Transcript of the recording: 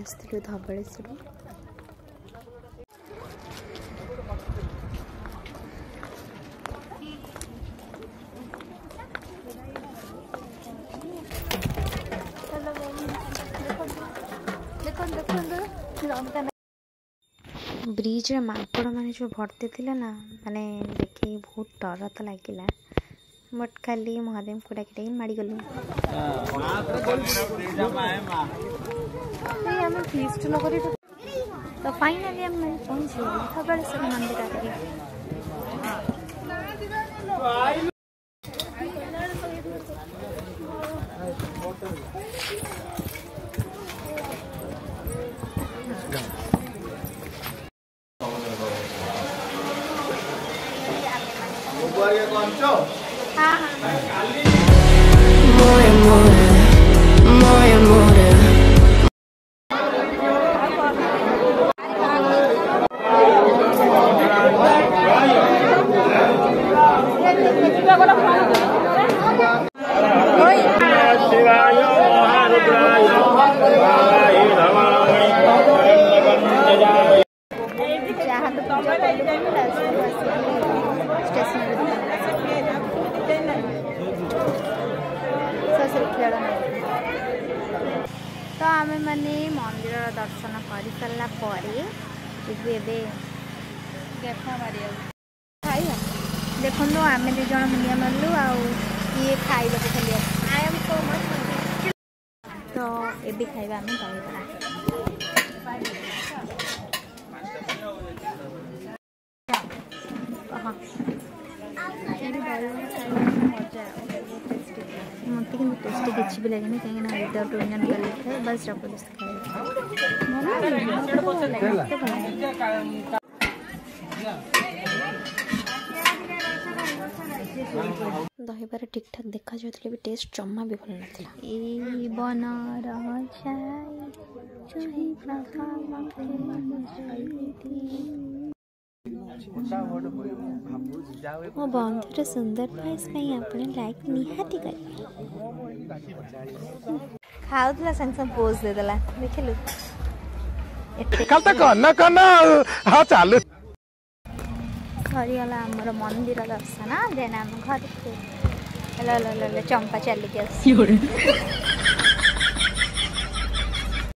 आसलु Dhavaleshwar. Bridge Mankad मैंने जो भरते थे ना माने देखे बहुत डर तो लगिला बट खाली महादेव को डाक माड़ी गलु फीस्ट न कर तो फाइनाली आम पहुँच धवलेश्वर मंदिर तो आम मैंने मंदिर दर्शन कर सारा देखो आम दीज मुनिया मारू आए खाइबा खाली तो ये खाइबा आम मत कि टेस्टी किसी भी लगे कहीं विदाउट ओनियन गार्लिक है बस जबरदस्त दहीबार ठीक ठाक देखा जाता भी टेस्ट जमा भी भल नाला मो बंधुर सुंदर वॉइस आपने लाइक निहाती कर खाऊला संग संग पोज दे देला देखलु सरीगला आमर मंदिर दर्शन देन आम घर चंपा चलिक